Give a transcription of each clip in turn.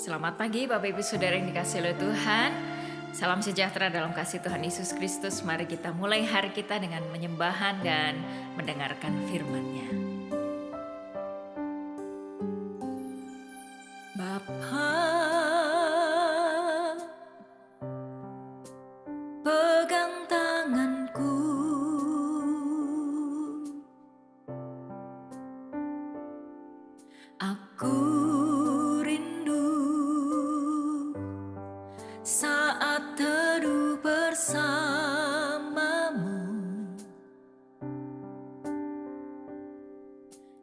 Selamat pagi Bapak Ibu Saudara yang dikasihi oleh Tuhan. Salam sejahtera dalam kasih Tuhan Yesus Kristus. Mari kita mulai hari kita dengan menyembahan dan mendengarkan firman-Nya. Bapa, pegang tanganku, aku saat teduh bersamamu,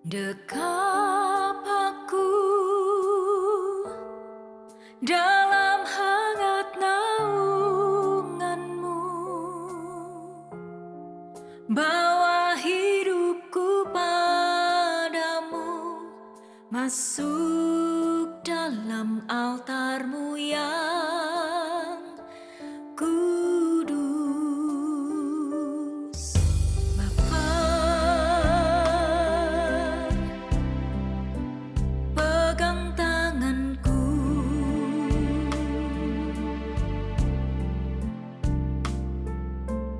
dekap aku dalam hangat naunganmu, bawa hidupku padamu, masuk dalam altarmu yang kudus. Bapa, pegang tanganku,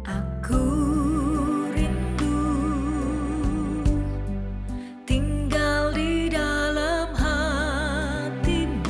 aku rindu tinggal di dalam hatimu.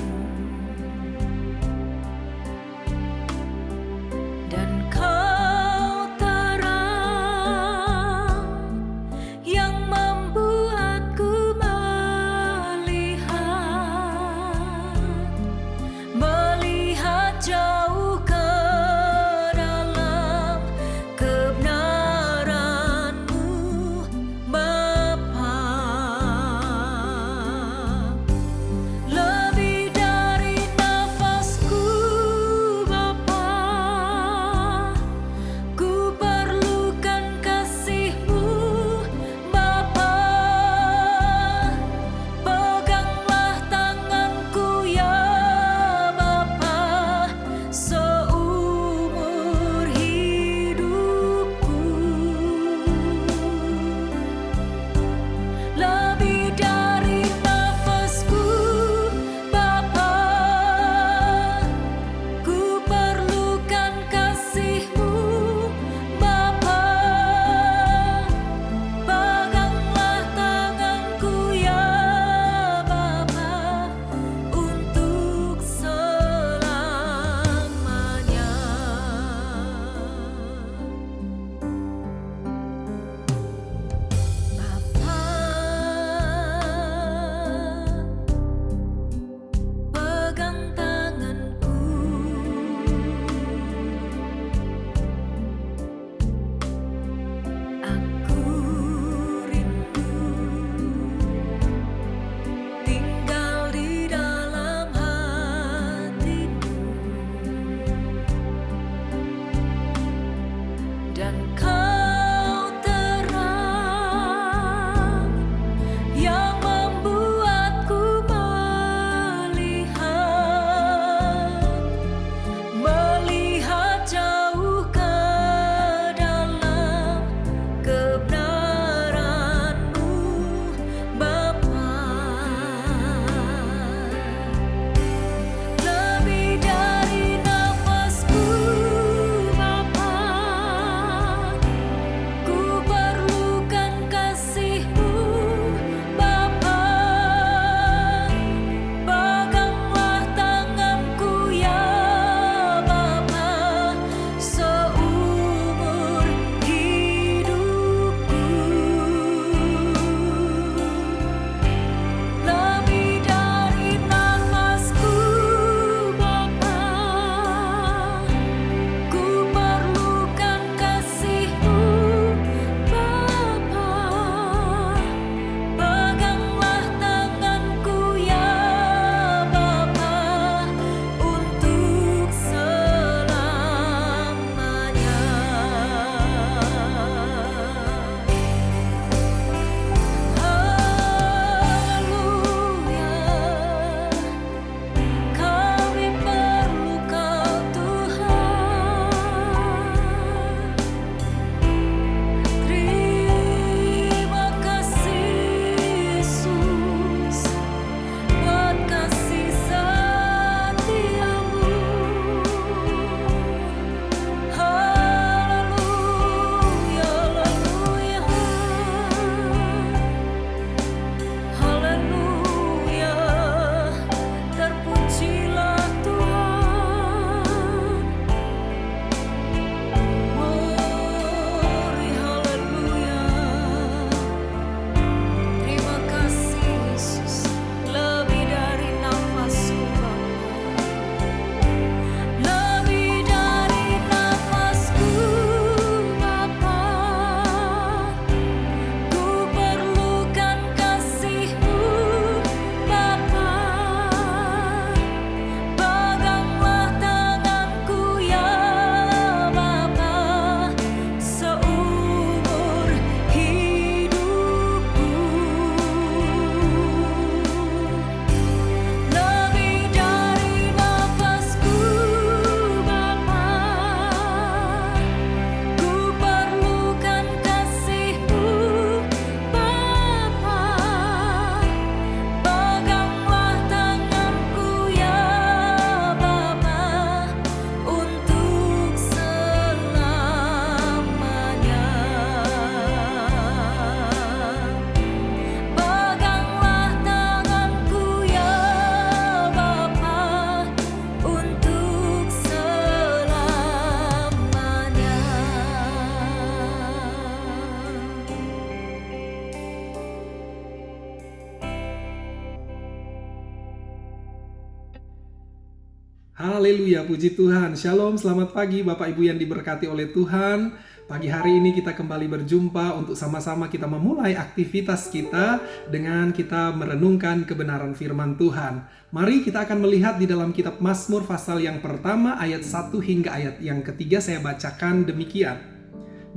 Haleluya, puji Tuhan. Shalom, selamat pagi Bapak Ibu yang diberkati oleh Tuhan. Pagi hari ini kita kembali berjumpa untuk sama-sama kita memulai aktivitas kita dengan kita merenungkan kebenaran firman Tuhan. Mari kita akan melihat di dalam kitab Mazmur pasal yang pertama ayat 1 hingga ayat yang ketiga. Saya bacakan demikian.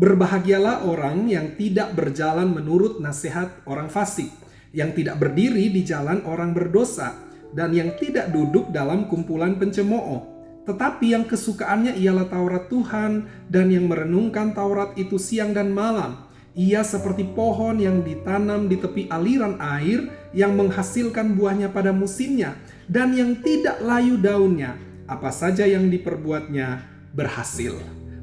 Berbahagialah orang yang tidak berjalan menurut nasihat orang fasik, yang tidak berdiri di jalan orang berdosa, dan yang tidak duduk dalam kumpulan pencemooh, tetapi yang kesukaannya ialah Taurat Tuhan, dan yang merenungkan Taurat itu siang dan malam. Ia seperti pohon yang ditanam di tepi aliran air, yang menghasilkan buahnya pada musimnya, dan yang tidak layu daunnya. Apa saja yang diperbuatnya berhasil.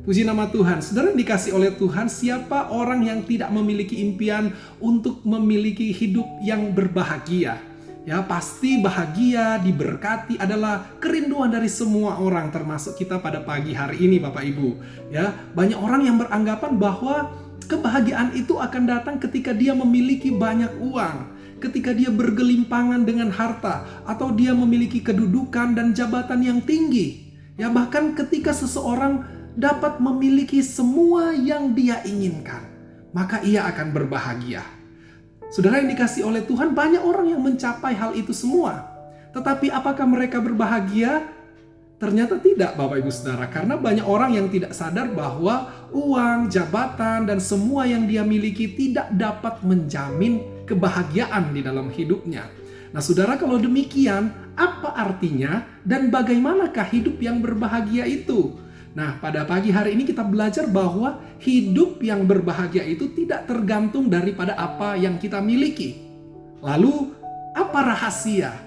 Puji nama Tuhan. Saudara yang dikasih oleh Tuhan, siapa orang yang tidak memiliki impian untuk memiliki hidup yang berbahagia? Ya, pasti bahagia, diberkati adalah kerinduan dari semua orang, termasuk kita pada pagi hari ini Bapak Ibu. Ya, banyak orang yang beranggapan bahwa kebahagiaan itu akan datang ketika dia memiliki banyak uang, ketika dia bergelimpangan dengan harta, atau dia memiliki kedudukan dan jabatan yang tinggi. Ya, bahkan ketika seseorang dapat memiliki semua yang dia inginkan, maka ia akan berbahagia. Saudara yang dikasih oleh Tuhan, banyak orang yang mencapai hal itu semua. Tetapi apakah mereka berbahagia? Ternyata tidak Bapak Ibu Saudara. Karena banyak orang yang tidak sadar bahwa uang, jabatan, dan semua yang dia miliki tidak dapat menjamin kebahagiaan di dalam hidupnya. Nah saudara, kalau demikian, apa artinya dan bagaimanakah hidup yang berbahagia itu? Nah, pada pagi hari ini kita belajar bahwa hidup yang berbahagia itu tidak tergantung daripada apa yang kita miliki. Lalu, apa rahasia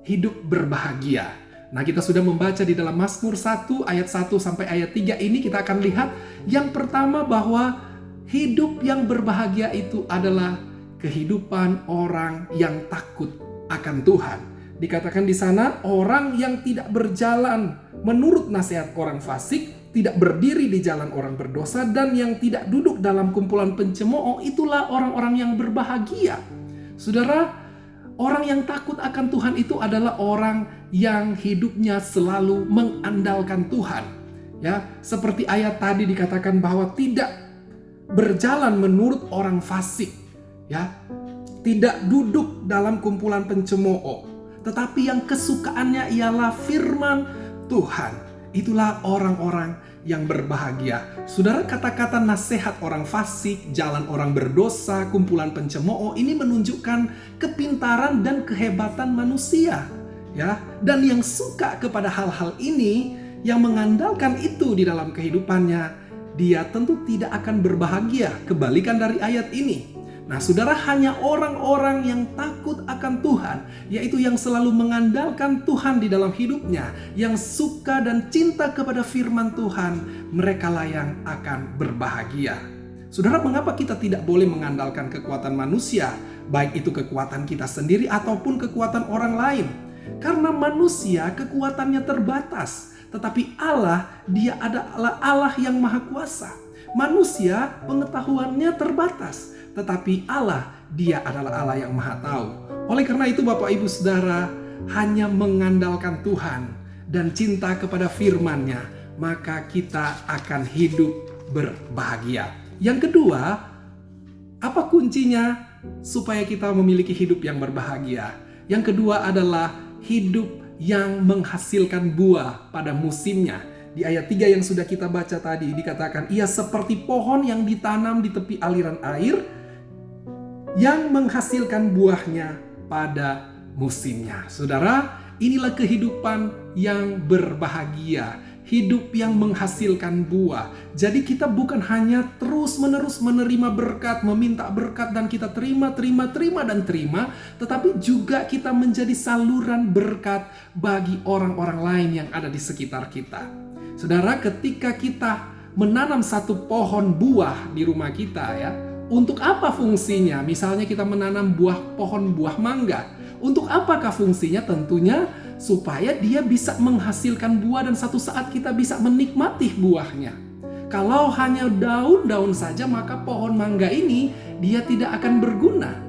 hidup berbahagia? Nah, kita sudah membaca di dalam Mazmur 1 ayat 1 sampai ayat 3 ini, kita akan lihat yang pertama bahwa hidup yang berbahagia itu adalah kehidupan orang yang takut akan Tuhan. Dikatakan di sana, orang yang tidak berjalan menurut nasihat orang fasik, tidak berdiri di jalan orang berdosa, dan yang tidak duduk dalam kumpulan pencemooh, itulah orang-orang yang berbahagia. Saudara, orang yang takut akan Tuhan itu adalah orang yang hidupnya selalu mengandalkan Tuhan. Ya, seperti ayat tadi dikatakan bahwa tidak berjalan menurut orang fasik, ya, tidak duduk dalam kumpulan pencemooh, tetapi yang kesukaannya ialah firman Tuhan. Itulah orang-orang yang berbahagia. Saudara, kata-kata nasihat orang fasik, jalan orang berdosa, kumpulan pencemooh ini menunjukkan kepintaran dan kehebatan manusia. Ya, dan yang suka kepada hal-hal ini, yang mengandalkan itu di dalam kehidupannya, dia tentu tidak akan berbahagia. Kebalikan dari ayat ini. Nah saudara, hanya orang-orang yang takut akan Tuhan, yaitu yang selalu mengandalkan Tuhan di dalam hidupnya, yang suka dan cinta kepada firman Tuhan, merekalah yang akan berbahagia. Saudara, mengapa kita tidak boleh mengandalkan kekuatan manusia, baik itu kekuatan kita sendiri ataupun kekuatan orang lain? Karena manusia kekuatannya terbatas, tetapi Allah, dia adalah Allah yang maha kuasa. Manusia pengetahuannya terbatas, tetapi Allah, dia adalah Allah yang maha tahu. Oleh karena itu Bapak Ibu Saudara, hanya mengandalkan Tuhan dan cinta kepada firman-Nya, maka kita akan hidup berbahagia. Yang kedua, apa kuncinya supaya kita memiliki hidup yang berbahagia? Yang kedua adalah hidup yang menghasilkan buah pada musimnya. Di ayat 3 yang sudah kita baca tadi dikatakan, ia seperti pohon yang ditanam di tepi aliran air, yang menghasilkan buahnya pada musimnya. Saudara, inilah kehidupan yang berbahagia, hidup yang menghasilkan buah. Jadi kita bukan hanya terus-menerus menerima berkat, meminta berkat dan kita terima, tetapi juga kita menjadi saluran berkat bagi orang-orang lain yang ada di sekitar kita. Saudara, ketika kita menanam satu pohon buah di rumah kita, ya, untuk apa fungsinya? Misalnya kita menanam pohon buah mangga. Untuk apakah fungsinya? Tentunya supaya dia bisa menghasilkan buah dan satu saat kita bisa menikmati buahnya. Kalau hanya daun-daun saja, maka pohon mangga ini dia tidak akan berguna.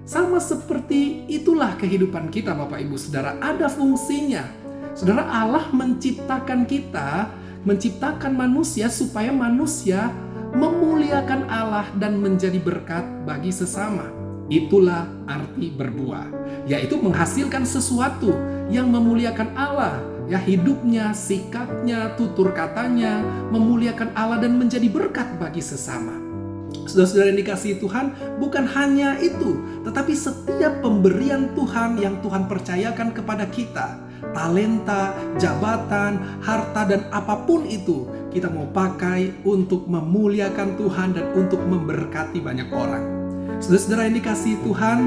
Sama seperti itulah kehidupan kita Bapak Ibu Saudara, ada fungsinya. Saudara, Allah menciptakan kita, menciptakan manusia supaya manusia memuliakan Allah dan menjadi berkat bagi sesama. Itulah arti berbuah, yaitu menghasilkan sesuatu yang memuliakan Allah. Ya, hidupnya, sikapnya, tutur katanya memuliakan Allah dan menjadi berkat bagi sesama. Saudara-saudara yang dikasihi Tuhan, bukan hanya itu, tetapi setiap pemberian Tuhan yang Tuhan percayakan kepada kita, talenta, jabatan, harta, dan apapun itu, kita mau pakai untuk memuliakan Tuhan dan untuk memberkati banyak orang. Saudara-saudara yang dikasihi Tuhan,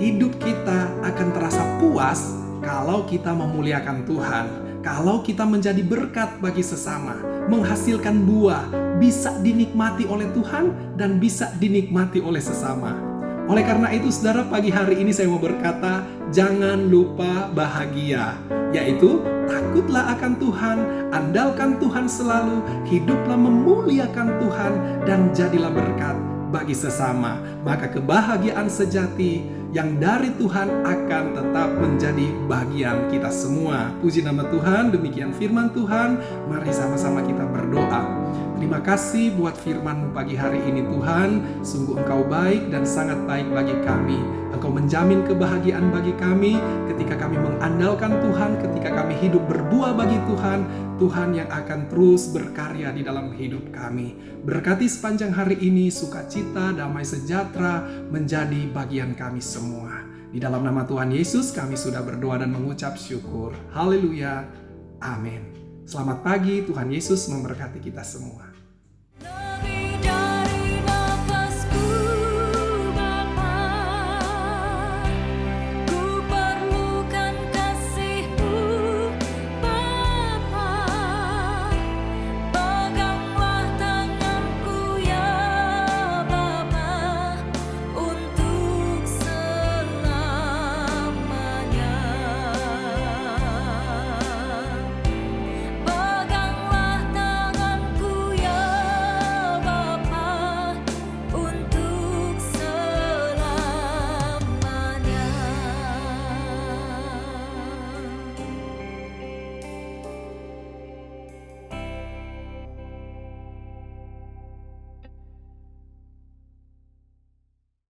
hidup kita akan terasa puas kalau kita memuliakan Tuhan, kalau kita menjadi berkat bagi sesama, menghasilkan buah, bisa dinikmati oleh Tuhan dan bisa dinikmati oleh sesama. Oleh karena itu, saudara, pagi hari ini saya mau berkata, jangan lupa bahagia, yaitu takutlah akan Tuhan, andalkan Tuhan selalu, hiduplah memuliakan Tuhan, dan jadilah berkat bagi sesama. Maka kebahagiaan sejati yang dari Tuhan akan tetap menjadi bagian kita semua. Puji nama Tuhan, demikian firman Tuhan. Mari sama-sama kita berdoa. Terima kasih buat firman-Mu pagi hari ini Tuhan. Sungguh Engkau baik dan sangat baik bagi kami. Engkau menjamin kebahagiaan bagi kami ketika kami mengandalkan Tuhan, ketika kami hidup berbuah bagi Tuhan. Tuhan yang akan terus berkarya di dalam hidup kami. Berkati sepanjang hari ini, sukacita, damai sejahtera menjadi bagian kami semua. Di dalam nama Tuhan Yesus kami sudah berdoa dan mengucap syukur. Haleluya. Amin. Selamat pagi, Tuhan Yesus memberkati kita semua.